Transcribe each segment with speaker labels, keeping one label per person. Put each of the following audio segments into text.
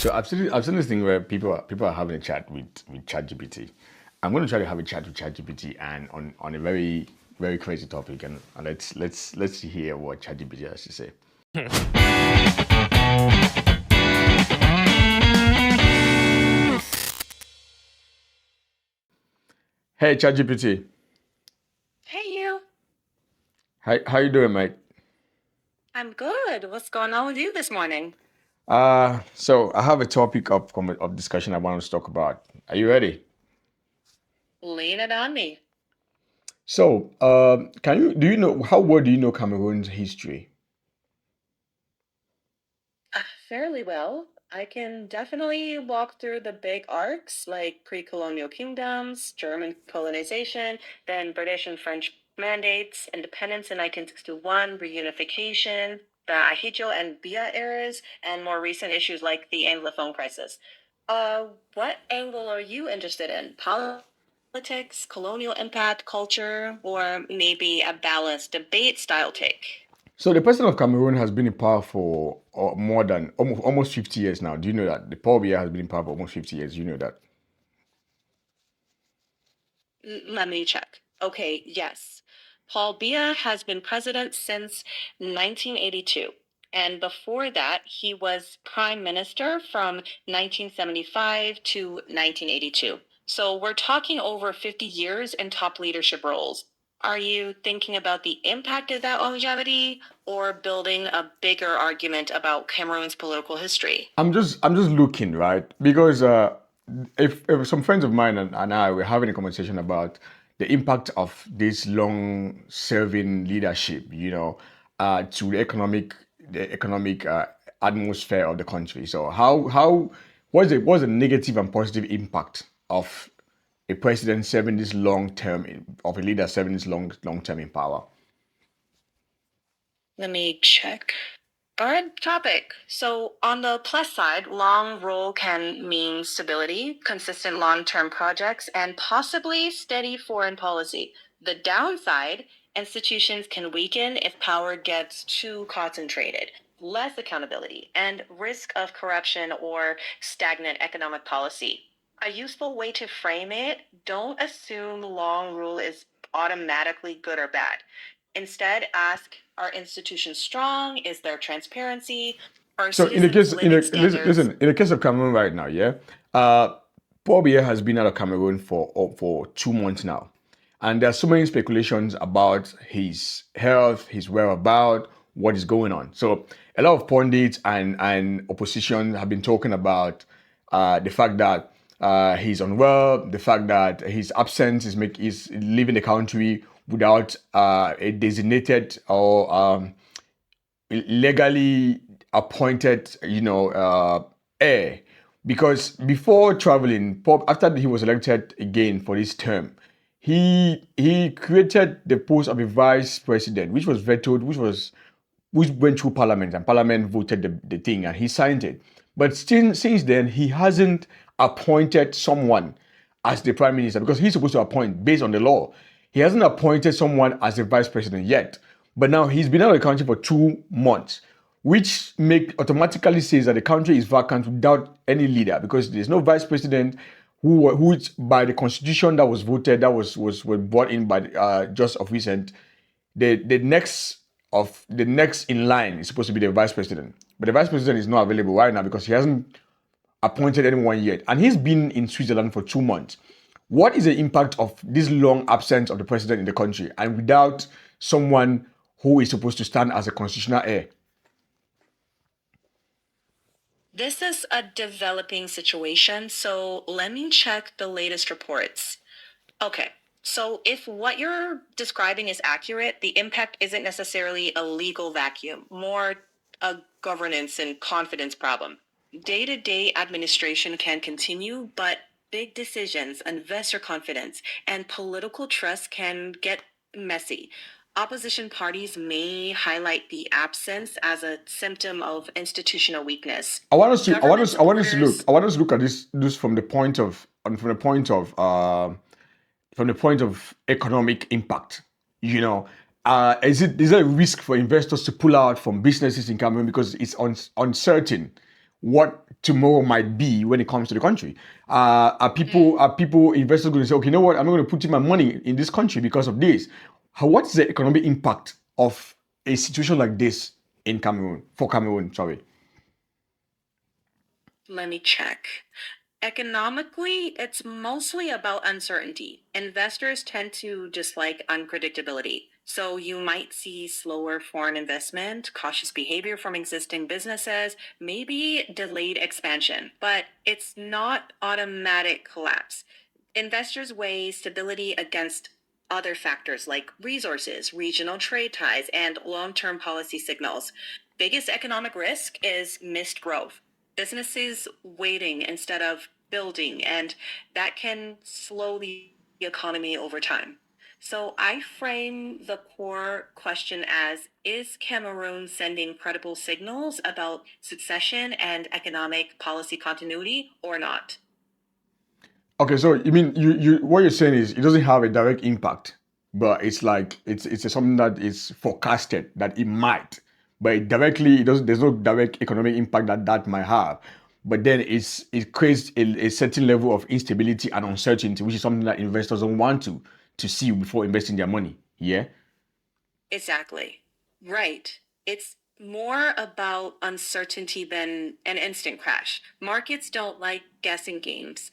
Speaker 1: So I've seen this thing where people are having a chat with ChatGPT. I'm going to try to have a chat with ChatGPT and on a very crazy topic, and let's hear what ChatGPT has to say. Hey ChatGPT,
Speaker 2: Hey you.
Speaker 1: how you doing, mate?
Speaker 2: I'm good. What's going on with you this morning?
Speaker 1: So I have a topic of discussion I want us to talk about. Are you ready?
Speaker 2: Lean it on me.
Speaker 1: So, do you know how well do you know Cameroon's history?
Speaker 2: Fairly well. I can definitely walk through the big arcs like pre-colonial kingdoms, German colonization, then British and French mandates, independence in 1961, reunification, the Ahidjo and Bia eras, and more recent issues like the Anglophone crisis. What angle are you interested in? Politics, colonial impact, culture, or maybe a balanced debate style take?
Speaker 1: So the president of Cameroon has been in power for more than almost 50 years now. Do you know that? The Paul Biya has been in power for almost 50 years. You know that?
Speaker 2: Let me check. Okay, yes. Paul Biya has been president since 1982. And before that, he was prime minister from 1975 to 1982. So we're talking over 50 years in top leadership roles. Are you thinking about the impact of that longevity or building a bigger argument about Cameroon's political history?
Speaker 1: I'm just looking, right, because if some friends of mine and I were having a conversation about the impact of this long serving leadership, to the economic atmosphere of the country. So how what's the negative and positive impact of a president serving this long term, of a leader serving this long term in power?
Speaker 2: Let me check. Good topic. So, on the plus side, long role can mean stability, consistent long term projects, and possibly steady foreign policy. The downside, institutions can weaken if power gets too concentrated, less accountability, and risk of corruption or stagnant economic policy. A useful way to frame it: don't assume long rule is automatically good or bad. Instead, ask, are institutions strong? Is there transparency? Are
Speaker 1: So in the
Speaker 2: citizens'
Speaker 1: case,
Speaker 2: living
Speaker 1: listen,
Speaker 2: standards?
Speaker 1: in the case of Cameroon right now, yeah, uh, Paul Biya has been out of Cameroon for 2 months now, and there are so many speculations about his health, his whereabouts, what is going on. So a lot of pundits and opposition have been talking about the fact that he's unwell, the fact that his absence is leaving the country without a designated or legally appointed, heir. Because before traveling, Pope, after he was elected again for this term, he created the post of a vice president, which was vetoed, which went through parliament, and parliament voted the thing, and he signed it. But still, since then, he hasn't appointed someone as the prime minister, because he's supposed to appoint based on the law. He hasn't appointed someone as the vice president yet. But now he's been out of the country for 2 months, which make automatically says that the country is vacant without any leader, because there's no vice president who by the constitution that was voted, that was brought in by just of recent. The next in line is supposed to be the vice president, but the vice president is not available right now because he hasn't appointed anyone yet, and he's been in Switzerland for 2 months. What is the impact of this long absence of the president in the country and without someone who is supposed to stand as a constitutional heir?
Speaker 2: This is a developing situation, so let me check the latest reports. Okay, so if what you're describing is accurate, the impact isn't necessarily a legal vacuum, more a governance and confidence problem. Day to day administration can continue, but big decisions, investor confidence, and political trust can get messy. Opposition parties may highlight the absence as a symptom of institutional weakness.
Speaker 1: I want us to I want
Speaker 2: Government
Speaker 1: us I want us to look
Speaker 2: supporters.
Speaker 1: I want us to look at this from the point of economic impact. You know, is there a risk for investors to pull out from businesses in Cameroon because it's uncertain what tomorrow might be when it comes to the country. Are people investors going to say, okay, you know what, I'm not going to put in my money in this country because of this? What's the economic impact of a situation like this in Cameroon, for Cameroon? Sorry.
Speaker 2: Let me check. Economically, it's mostly about uncertainty. Investors tend to dislike unpredictability. So you might see slower foreign investment, cautious behavior from existing businesses, maybe delayed expansion, but it's not automatic collapse. Investors weigh stability against other factors like resources, regional trade ties, and long term policy signals. Biggest economic risk is missed growth, businesses waiting instead of building, and that can slow the economy over time. So I frame the core question as: is Cameroon sending credible signals about succession and economic policy continuity or not?
Speaker 1: Okay, so you mean you what you're saying is it doesn't have a direct impact, but it's like it's something that is forecasted that it might, but it directly it doesn't. There's no direct economic impact that might have, but then it creates a certain level of instability and uncertainty, which is something that investors don't want to see before investing their money. Yeah.
Speaker 2: Exactly. Right. It's more about uncertainty than an instant crash. Markets don't like guessing games.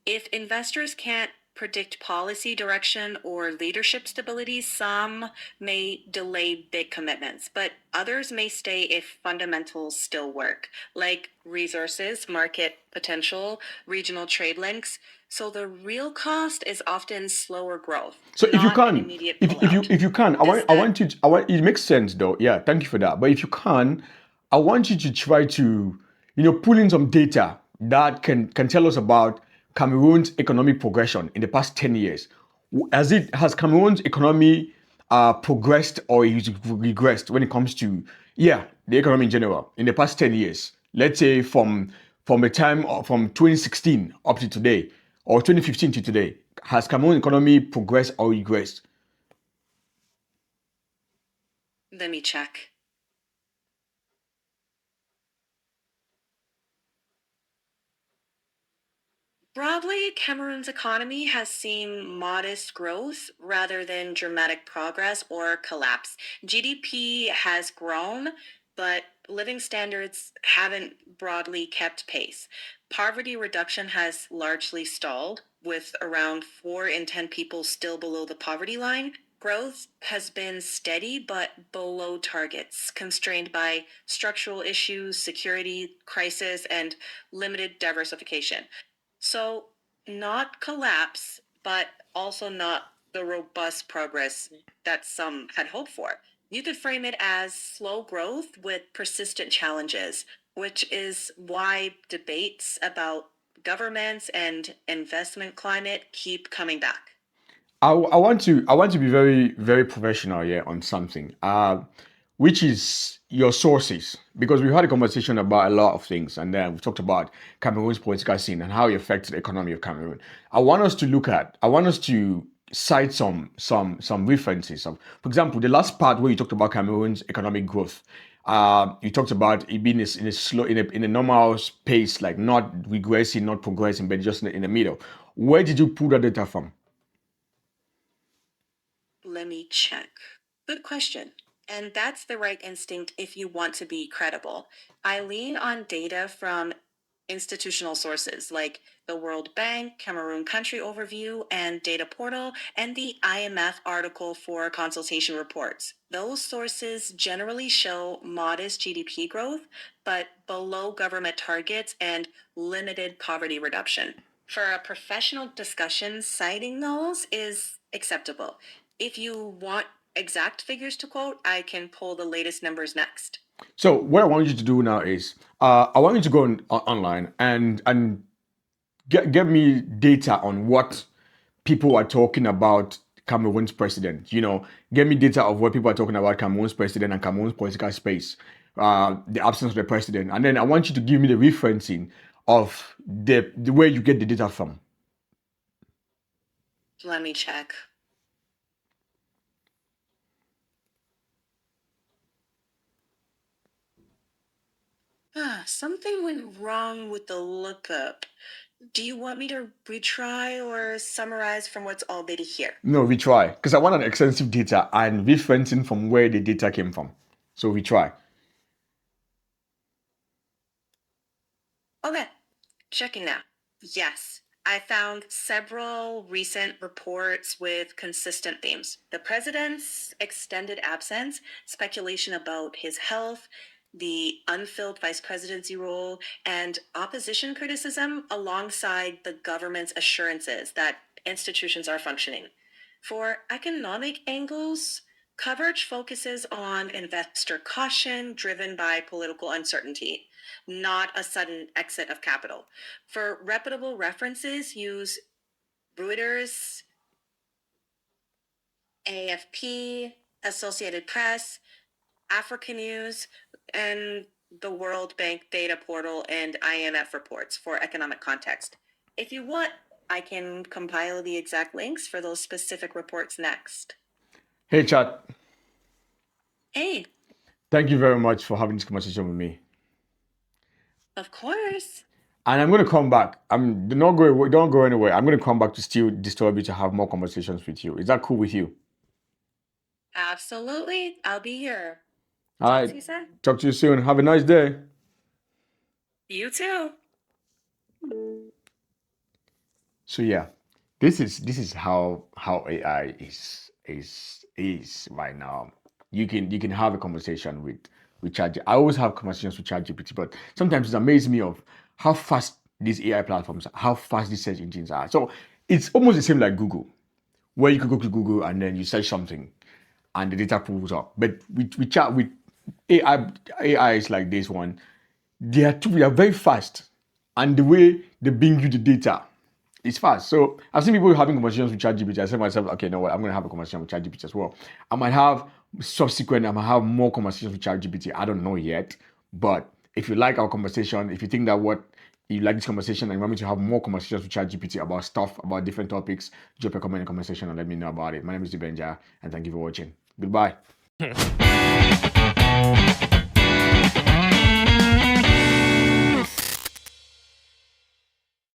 Speaker 2: If investors can't predict policy direction or leadership stability, some may delay big commitments, but others may stay if fundamentals still work, like resources, market potential, regional trade links. So the real cost is often slower growth,
Speaker 1: So if you
Speaker 2: not an
Speaker 1: can,
Speaker 2: immediate
Speaker 1: if you
Speaker 2: pullout.
Speaker 1: if you can,
Speaker 2: Does that
Speaker 1: I want it makes sense though. Yeah, thank you for that. But if you can, I want you to try to, pull in some data that can tell us about Cameroon's economic progression in the past 10 years. Has Cameroon's economy progressed or is it regressed when it comes to, yeah, the economy in general in the past 10 years? Let's say from the time from 2016 up to today, or 2015 to today, has Cameroon economy progressed or regressed?
Speaker 2: let me check. Broadly, Cameroon's economy has seen modest growth rather than dramatic progress or collapse. GDP has grown, but living standards haven't broadly kept pace. Poverty reduction has largely stalled, with around 4 in 10 people still below the poverty line. Growth has been steady but below targets, constrained by structural issues, security crisis, and limited diversification. So, not collapse, but also not the robust progress that some had hoped for. You could frame it as slow growth with persistent challenges, which is why debates about governments and investment climate keep coming back.
Speaker 1: I want to be very very professional here on something, which is your sources, because we've had a conversation about a lot of things, and then we've talked about Cameroon's political scene and how it affects the economy of Cameroon. I want us to cite some references. For example, the last part where you talked about Cameroon's economic growth. You talked about it being in a slow, in a normal pace, like not regressing, not progressing, but just in the middle. Where did you pull that data from?
Speaker 2: Let me check. Good question. And that's the right instinct if you want to be credible. I lean on data from institutional sources like the World Bank, Cameroon Country Overview, and Data Portal, and the IMF article for consultation reports. Those sources generally show modest GDP growth, but below government targets and limited poverty reduction. For a professional discussion, citing those is acceptable. If you want exact figures to quote, I can pull the latest numbers next.
Speaker 1: So what I want you to do now is, I want you to go online and get me data on what people are talking about Cameroon's president. Get me data of what people are talking about Cameroon's president and Cameroon's political space, the absence of the president, and then I want you to give me the referencing of the where you get the data from.
Speaker 2: Let me check. Something went wrong with the lookup. Do you want me to retry or summarize from what's already here?
Speaker 1: No, we try because I want an extensive data and referencing from where the data came from. So we try.
Speaker 2: Okay, checking now. Yes, I found several recent reports with consistent themes. The president's extended absence, speculation about his health, the unfilled vice presidency role, and opposition criticism alongside the government's assurances that institutions are functioning. For economic angles, coverage focuses on investor caution driven by political uncertainty, not a sudden exit of capital. For reputable references, use Reuters, AFP, Associated Press, Africa News, and the World Bank data portal and IMF reports for economic context. If you want, I can compile the exact links for those specific reports next.
Speaker 1: Hey, chat.
Speaker 2: Hey,
Speaker 1: Thank you very much for having this conversation with me.
Speaker 2: of course.
Speaker 1: And I'm going to come back. I'm not going. Don't go anywhere. I'm going to come back to still disturb you to have more conversations with you. Is that cool with you?
Speaker 2: Absolutely. I'll be here.
Speaker 1: All
Speaker 2: Talk
Speaker 1: right.
Speaker 2: to you soon.
Speaker 1: Talk to you soon. Have a nice day.
Speaker 2: You too.
Speaker 1: So yeah, this is how AI is right now. You can have a conversation with Chat. I always have conversations with ChatGPT, but sometimes it amazes me of how fast these AI platforms, how fast these search engines are. So it's almost the same like Google, where you could go to Google and then you search something, and the data pulls up. But with chat with AI is like this one. They are very fast, and the way they bring you the data is fast. So I've seen people having conversations with ChatGPT. I said to myself, okay, no, what? I'm going to have a conversation with ChatGPT as well. I might have I might have more conversations with ChatGPT. I don't know yet, but if you like our conversation, if you think that what you like this conversation and you want me to have more conversations with ChatGPT about stuff, about different topics, drop a comment in the conversation and let me know about it. My name is Dibenja, and thank you for watching. Goodbye.